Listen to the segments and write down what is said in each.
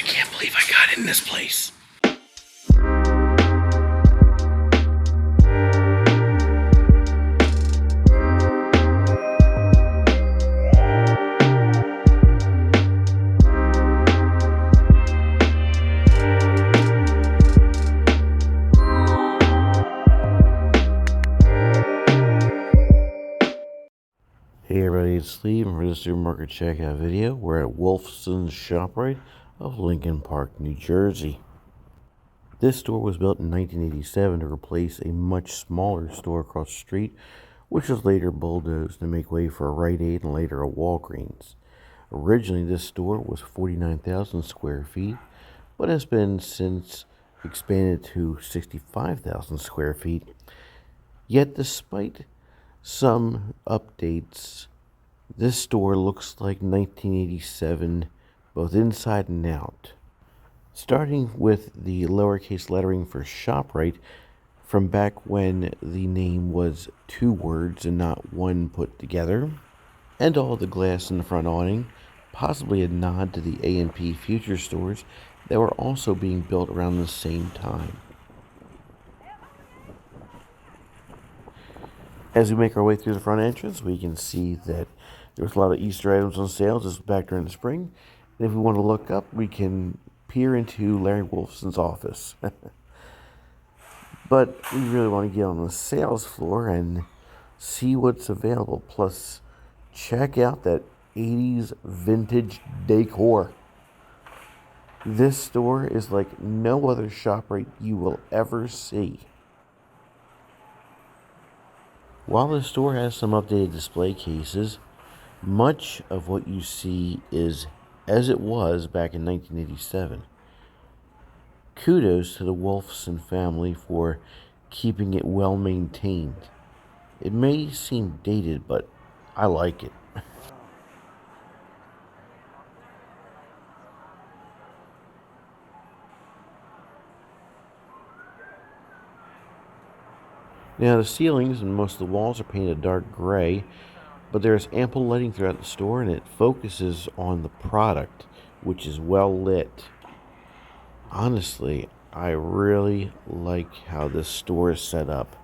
I can't believe I got in this place. Hey everybody, it's Steve, and for this supermarket checkout video, we're at Wolfson's ShopRite of Lincoln Park, New Jersey. This store was built in 1987 to replace a much smaller store across the street, which was later bulldozed to make way for a Rite Aid and later a Walgreens. Originally, this store was 49,000 square feet, but has been since expanded to 65,000 square feet. Yet, despite some updates, this store looks like 1987, both inside and out. Starting with the lowercase lettering for ShopRite, from back when the name was two words and not one put together, and all the glass in the front awning, possibly a nod to the A&P Future stores that were also being built around the same time. As we make our way through the front entrance, we can see that there's a lot of Easter items on sale. This is back during the spring. And if we want to look up, we can peer into Larry Wolfson's office. But we really want to get on the sales floor and see what's available. Plus, check out that 80s vintage decor. This store is like no other ShopRite you will ever see. While the store has some updated display cases, much of what you see is as it was back in 1987. Kudos to the Wolfson family for keeping it well maintained. It may seem dated, but I like it. Now, the ceilings and most of the walls are painted dark gray, but there is ample lighting throughout the store, and it focuses on the product, which is well lit. Honestly, I really like how this store is set up.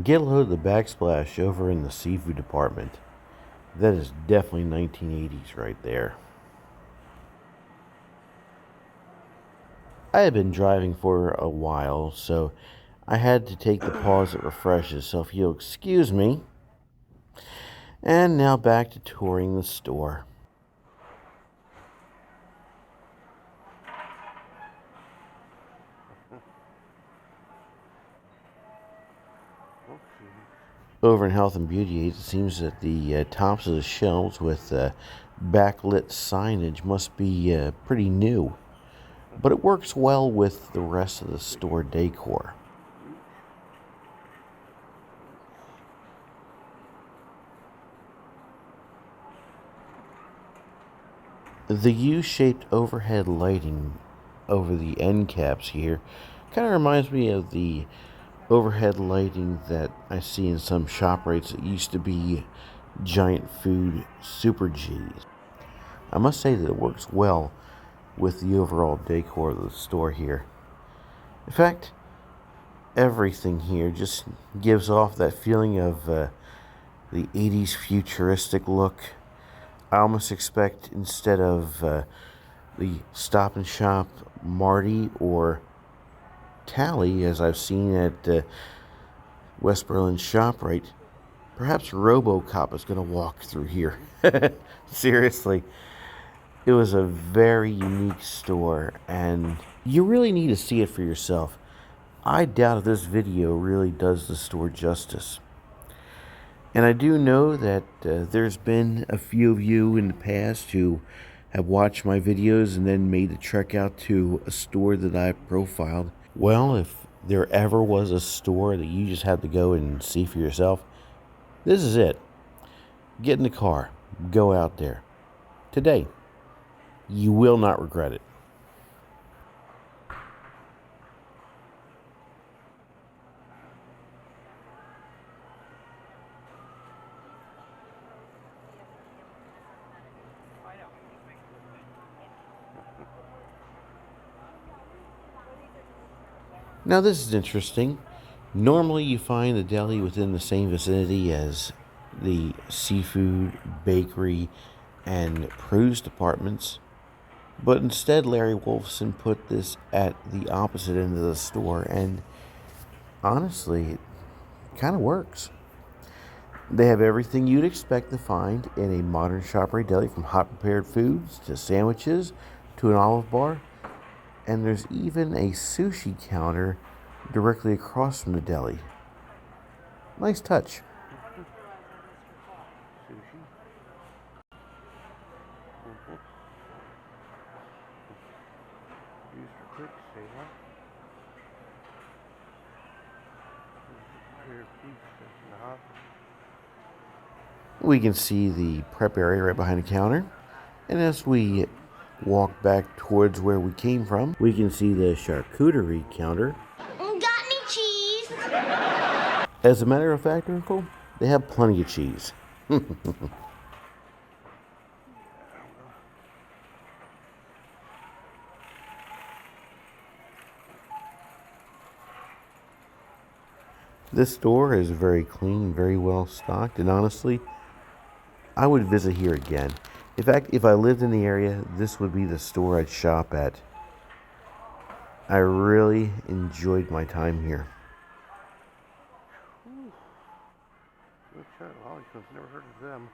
Get a load of the backsplash over in the seafood department. That is definitely 1980s right there. I had been driving for a while, so I had to take the pause that refreshes, so if you'll excuse me. And now back to touring the store. Over in Health and Beauty Aids, it seems that the tops of the shelves with backlit signage must be pretty new, but it works well with the rest of the store decor. The U-shaped overhead lighting over the end caps here kind of reminds me of the overhead lighting that I see in some ShopRites that used to be giant food Super Gs. I must say that it works well with the overall decor of the store here. In fact, everything here just gives off that feeling of the 80s futuristic look. I almost expect, instead of the Stop and Shop Marty or Tally, as I've seen at West Berlin ShopRite, perhaps RoboCop is going to walk through here. Seriously, it was a very unique store, and you really need to see it for yourself. I doubt if this video really does the store justice. And I do know that there's been a few of you in the past who have watched my videos and then made the trek out to a store that I profiled. Well, if there ever was a store that you just had to go and see for yourself, this is it. Get in the car. Go out there. Today. You will not regret it. Now, this is interesting. Normally, you find the deli within the same vicinity as the seafood, bakery, and produce departments, but instead, Larry Wolfson put this at the opposite end of the store, and honestly, it kind of works. They have everything you'd expect to find in a modern ShopRite deli, from hot prepared foods to sandwiches to an olive bar, and there's even a sushi counter directly across from the deli. Nice touch. Sushi. Used for quick sale. Prepared pizza. We can see the prep area right behind the counter, and as we walk back towards where we came from, we can see the charcuterie counter. Got any cheese? As a matter of fact, Uncle, they have plenty of cheese. This store is very clean, very well stocked, and honestly, I would visit here again. In fact, if I lived in the area, this would be the store I'd shop at. I really enjoyed my time here. Good shot. Lollipops. Never heard of them.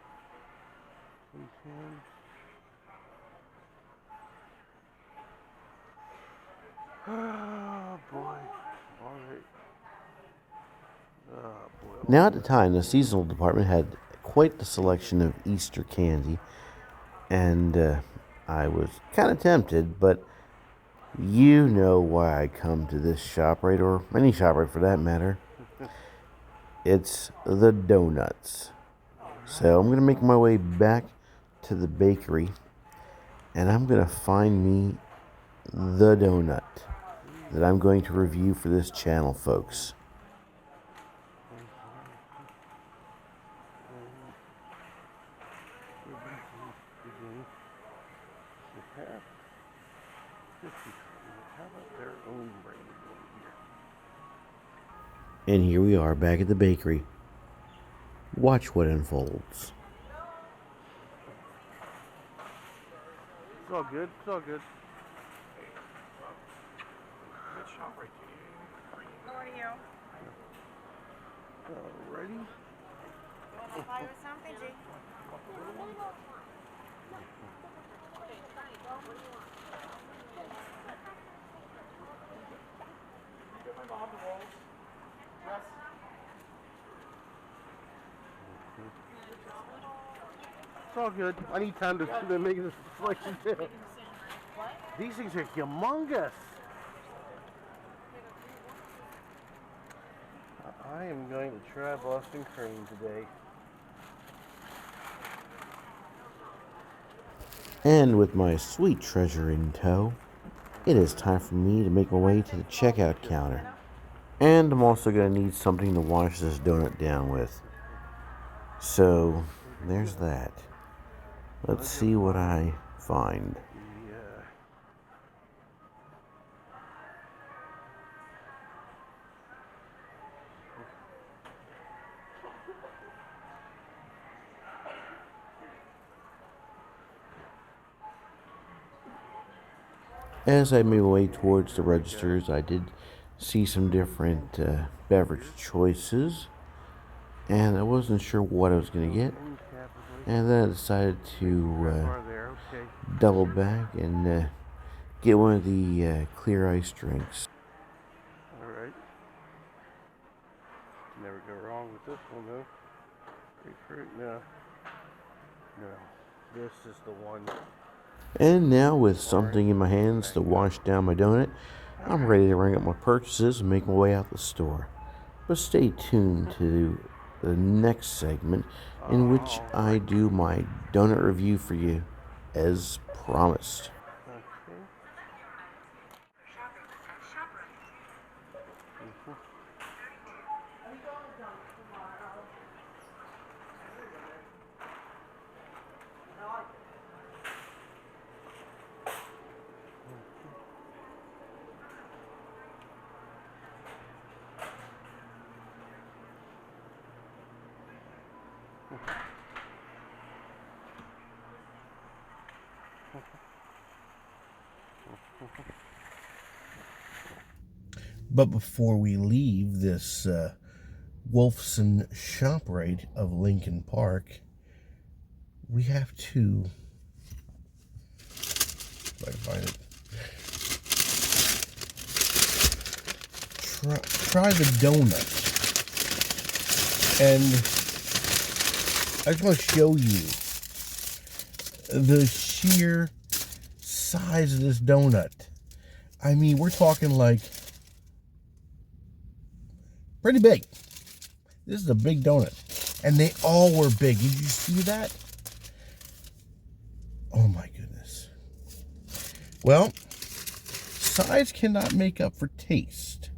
Oh boy. All right. Oh boy. Now, at the time, the seasonal department had quite the selection of Easter candy, and I was kind of tempted, but you know why I come to this ShopRite, or any ShopRite for that matter. It's the donuts. So I'm going to make my way back to the bakery, and I'm going to find me the donut that I'm going to review for this channel, folks. And here we are back at the bakery. Watch what unfolds. It's all good. It's all good. How are you? Alrighty. You want to apply with something, G? It's all good. I need time to make this selection too. These things are humongous. I am going to try Boston cream today. And with my sweet treasure in tow, it is time for me to make my way to the checkout counter. And I'm also going to need something to wash this donut down with. So, there's that. Let's see what I find. As I made my way towards the registers, I did see some different beverage choices, and I wasn't sure what I was going to get. And then I decided to double back and get one of the clear ice drinks. Alright. Never go wrong with this one though. Grapefruit, no. No. This is the one. And now, with something in my hands to wash down my donut, I'm ready to ring up my purchases and make my way out the store. But stay tuned to the next segment, in which I do my donut review for you, as promised. But before we leave this Wolfson ShopRite of Lincoln Park, we have to, if I can find it, try the donut. And I just want to show you the sheer size of this donut. I mean, we're talking like pretty big. This is a big donut. And they all were big. Did you see that? Oh my goodness. Well, size cannot make up for taste.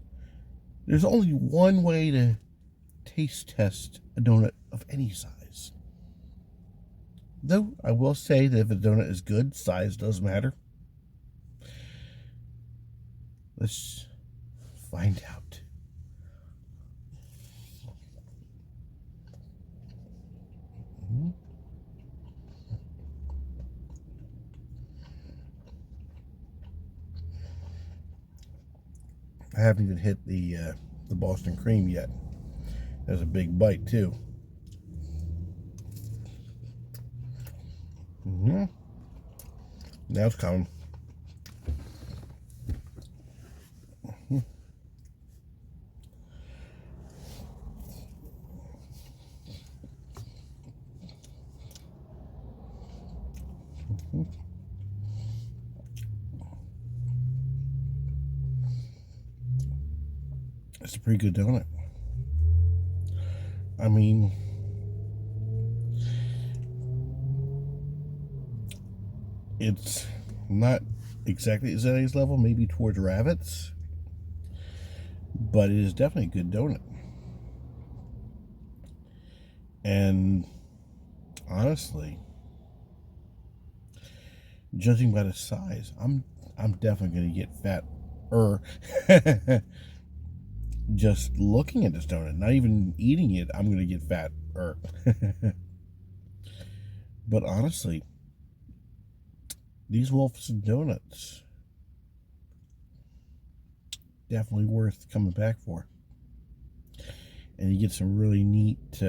There's only one way to taste test a donut of any size. Though I will say that if a donut is good, size does matter. Let's find out. I haven't even hit the Boston cream yet. There's a big bite too. Now it's coming. It's a pretty good donut. I mean, it's not exactly at Zeddy's level, maybe towards Rabbit's, but it is definitely a good donut. And honestly, judging by the size, I'm definitely gonna get fat. Just looking at this donut, not even eating it, I'm gonna get fat. But honestly, these Wolfson donuts definitely worth coming back for. And you get some really neat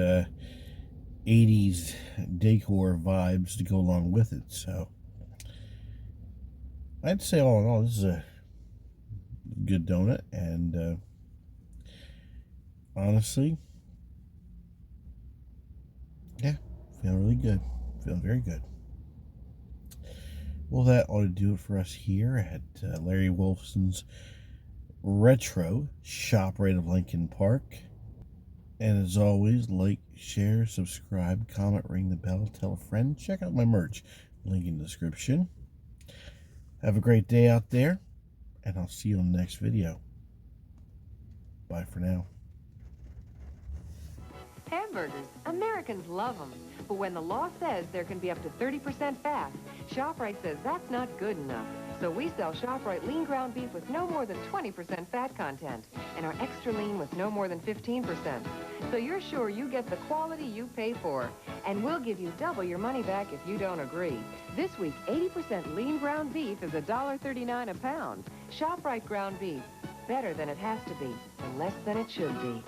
80s decor vibes to go along with it. So I'd say all in all, this is a good donut, and honestly, yeah, feeling really good. Feeling very good. Well, that ought to do it for us here at Larry Wolfson's Retro ShopRite of Lincoln Park. And as always, like, share, subscribe, comment, ring the bell, tell a friend. Check out my merch. Link in the description. Have a great day out there, and I'll see you in the next video. Bye for now. Hamburgers. Americans love them. But when the law says there can be up to 30% fat, ShopRite says that's not good enough. So we sell ShopRite lean ground beef with no more than 20% fat content, and our extra lean with no more than 15%. So you're sure you get the quality you pay for. And we'll give you double your money back if you don't agree. This week, 80% lean ground beef is $1.39 a pound. ShopRite ground beef. Better than it has to be, and less than it should be.